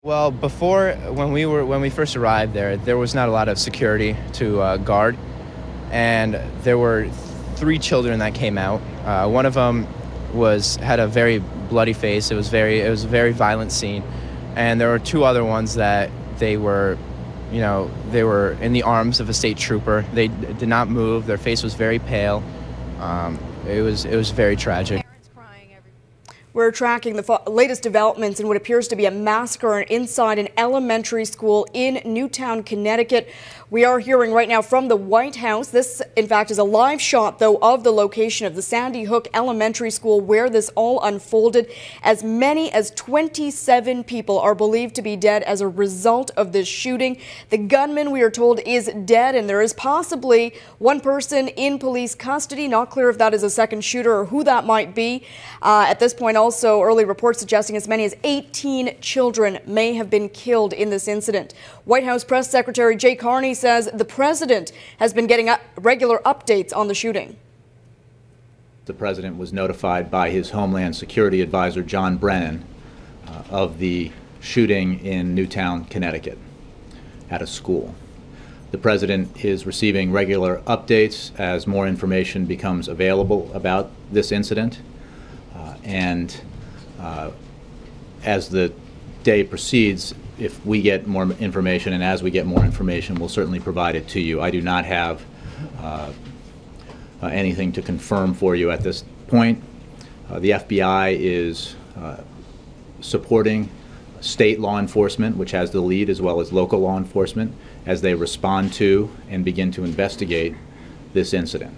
Well, when we first arrived there was not a lot of security to guard, and there were three children that came out. One of them had a very bloody face. It was a very violent scene, and there were two other ones that they were in the arms of a state trooper. They did not move. Their face was very pale. It was very tragic. We're tracking the latest developments in what appears to be a massacre inside an elementary school in Newtown, Connecticut. We are hearing right now from the White House. This, in fact, is a live shot, though, of the location of the Sandy Hook Elementary School where this all unfolded. As many as 27 people are believed to be dead as a result of this shooting. The gunman, we are told, is dead, and there is possibly one person in police custody. Not clear if that is a second shooter or who that might be. At this point, also, early reports suggesting as many as 18 children may have been killed in this incident. White House Press Secretary Carney says the president has been getting regular updates on the shooting. The president was notified by his Homeland Security Advisor, John Brennan, of the shooting in Newtown, Connecticut, at a school. The president is receiving regular updates as more information becomes available about this incident. As the day proceeds, if we get more information and as we get more information, we'll certainly provide it to you. I do not have anything to confirm for you at this point. The FBI is supporting state law enforcement, which has the lead, as well as local law enforcement, as they respond to and begin to investigate this incident.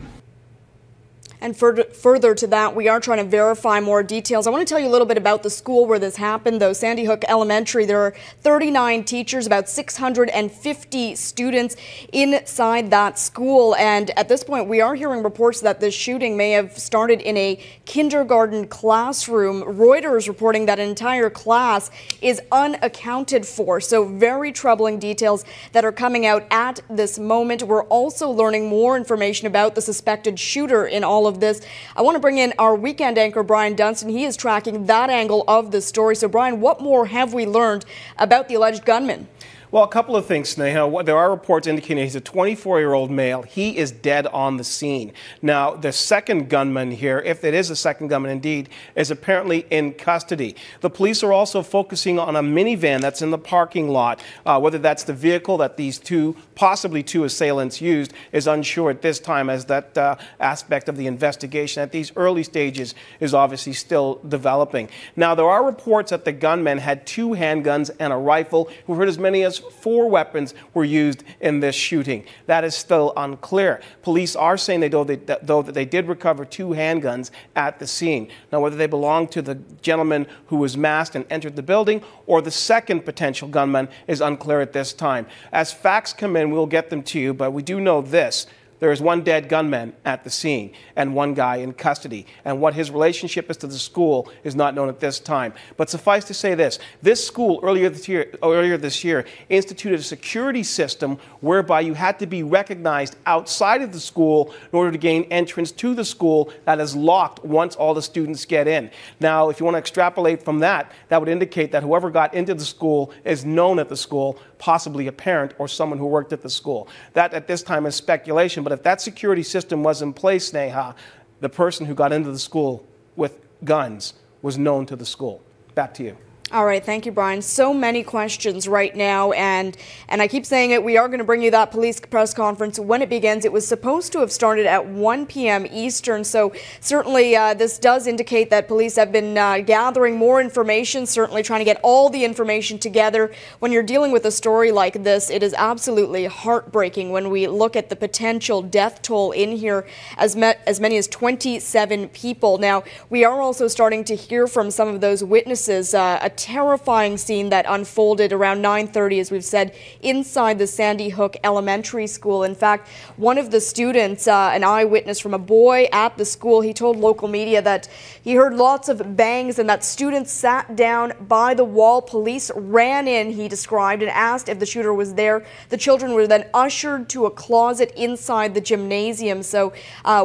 And further to that, we are trying to verify more details. I want to tell you a little bit about the school where this happened, though. Sandy Hook Elementary, there are 39 teachers, about 650 students inside that school. And at this point, we are hearing reports that this shooting may have started in a kindergarten classroom. Reuters reporting that an entire class is unaccounted for. So very troubling details that are coming out at this moment. We're also learning more information about the suspected shooter in all of this. I want to bring in our weekend anchor, Brian Dunstan. He is tracking that angle of the story. So, Brian, what more have we learned about the alleged gunman? Well, a couple of things, Sneha. There are reports indicating he's a 24-year-old male. He is dead on the scene. Now, the second gunman here, if it is a second gunman indeed, is apparently in custody. The police are also focusing on a minivan that's in the parking lot. Whether that's the vehicle that these possibly two assailants used is unsure at this time, as that aspect of the investigation at these early stages is obviously still developing. Now, there are reports that the gunman had 2 handguns and a rifle. We've heard as many as 4 weapons were used in this shooting. That is still unclear. Police are saying though that they did recover 2 handguns at the scene. Now, whether they belong to the gentleman who was masked and entered the building or the second potential gunman is unclear at this time. As facts come in, we'll get them to you, but we do know this. There is 1 dead gunman at the scene and 1 guy in custody. And what his relationship is to the school is not known at this time. But suffice to say this school earlier this year instituted a security system whereby you had to be recognized outside of the school in order to gain entrance to the school that is locked once all the students get in. Now, if you want to extrapolate from that, that would indicate that whoever got into the school is known at the school, possibly a parent or someone who worked at the school. That at this time is speculation, but if that security system was in place, Sneha, the person who got into the school with guns was known to the school. Back to you. All right, thank you, Brian. So many questions right now, and I keep saying it, we are going to bring you that police press conference when it begins. It was supposed to have started at 1 p.m. Eastern, so certainly this does indicate that police have been gathering more information, certainly trying to get all the information together. When you're dealing with a story like this, it is absolutely heartbreaking when we look at the potential death toll in here, as many as 27 people. Now, we are also starting to hear from some of those witnesses, a terrifying scene that unfolded around 9:30, as we've said, inside the Sandy Hook Elementary School. In fact, one of the students, an eyewitness from a boy at the school, he told local media that he heard lots of bangs and that students sat down by the wall. Police ran in, he described, and asked if the shooter was there. The children were then ushered to a closet inside the gymnasium. So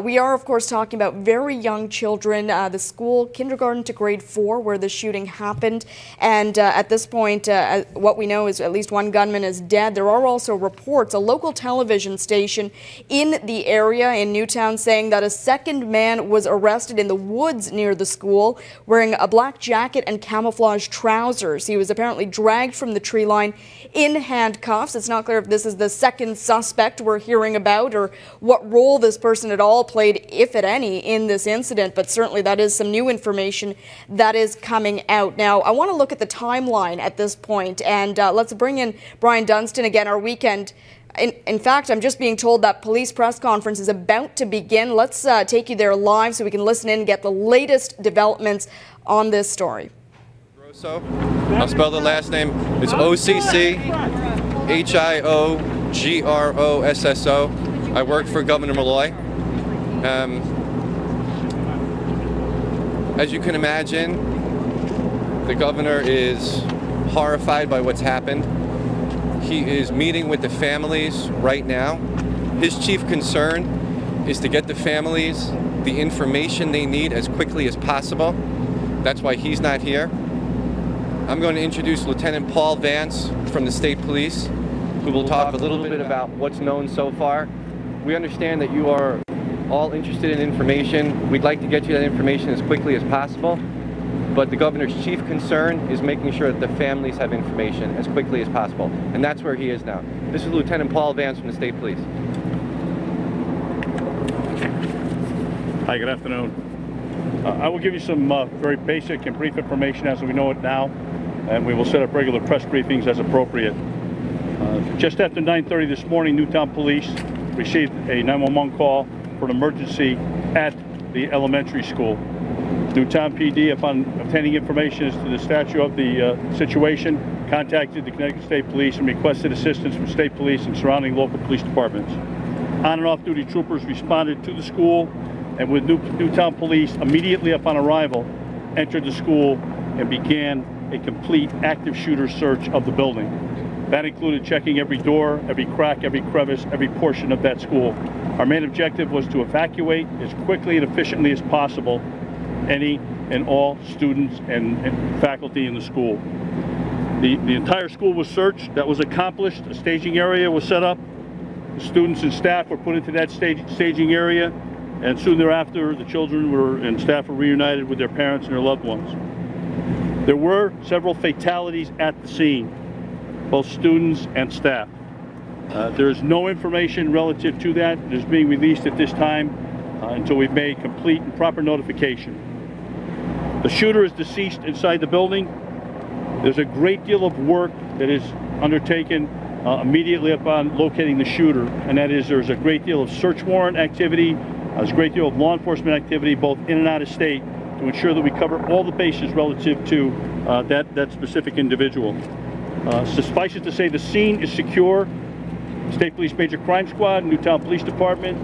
we are, of course, talking about very young children. The school, kindergarten to grade 4, where the shooting happened. And at this point, what we know is at least one gunman is dead. There are also reports, a local television station in the area in Newtown saying that a second man was arrested in the woods near the school wearing a black jacket and camouflage trousers. He was apparently dragged from the tree line in handcuffs. It's not clear if this is the second suspect we're hearing about or what role this person at all played, if at any, in this incident, but certainly that is some new information that is coming out. Now, I want to look at the timeline at this point, and let's bring in Brian Dunstan again, our weekend. In fact, I'm just being told that police press conference is about to begin. Let's take you there live so we can listen in and get the latest developments on this story. I'll spell the last name. It's OCCHIOGROSSO. I work for Governor Malloy. As you can imagine, the governor is horrified by what's happened. He is meeting with the families right now. His chief concern is to get the families the information they need as quickly as possible. That's why he's not here. I'm going to introduce Lieutenant Paul Vance from the State Police, who will talk a little bit about what's known so far. We understand that you are all interested in information. We'd like to get you that information as quickly as possible, but the governor's chief concern is making sure that the families have information as quickly as possible, and that's where he is now. This is Lieutenant Paul Vance from the State Police. Hi, good afternoon. I will give you some very basic and brief information as we know it now, and we will set up regular press briefings as appropriate. Just after 9:30 this morning, Newtown Police received a 911 call for an emergency at the elementary school. Newtown PD, upon obtaining information as to the stature of the situation, contacted the Connecticut State Police and requested assistance from state police and surrounding local police departments. On and off-duty troopers responded to the school, and with Newtown Police, immediately upon arrival, entered the school and began a complete active shooter search of the building. That included checking every door, every crack, every crevice, every portion of that school. Our main objective was to evacuate as quickly and efficiently as possible any and all students and faculty in the school. The entire school was searched. That was accomplished. A staging area was set up. The students and staff were put into that staging area, and soon thereafter the children and staff were reunited with their parents and their loved ones. There were several fatalities at the scene, both students and staff. There is no information relative to that that is being released at this time until we've made complete and proper notification. The shooter is deceased inside the building. There's a great deal of work that is undertaken immediately upon locating the shooter, and that is there's a great deal of search warrant activity, there's a great deal of law enforcement activity both in and out of state to ensure that we cover all the bases relative to that specific individual. Suffice it to say, the scene is secure. State Police Major Crime Squad, Newtown Police Department,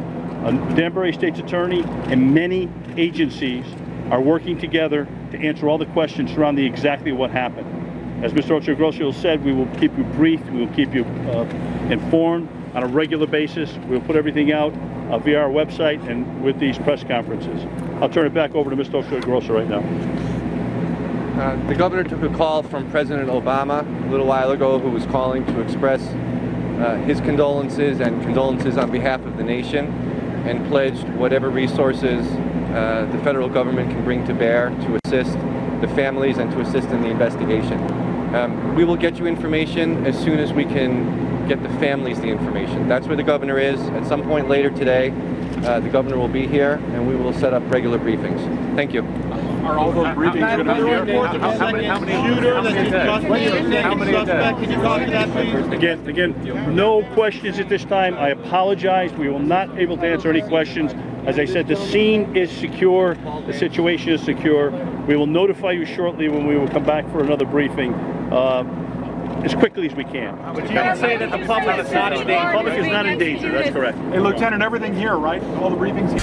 Danbury State's Attorney, and many agencies are working together to answer all the questions surrounding exactly what happened. As Mr. Ochoa said, we will keep you briefed, we will keep you informed on a regular basis. We'll put everything out via our website and with these press conferences. I'll turn it back over to Mr. Ochoa right now. The governor took a call from President Obama a little while ago, who was calling to express his condolences and condolences on behalf of the nation, and pledged whatever resources the federal government can bring to bear to assist the families and to assist in the investigation. We will get you information as soon as we can get the families the information. That's where the governor is. At some point later today, the governor will be here and we will set up regular briefings. Thank you. Are all those briefings going to be here? Again, no questions at this time. I apologize. We will not be able to answer any questions. As I said, the scene is secure. The situation is secure. We will notify you shortly when we will come back for another briefing as quickly as we can. But you can say that the public is not in danger. The public is not in danger. That's correct. Hey, Lieutenant, everything here, right? All the briefings here?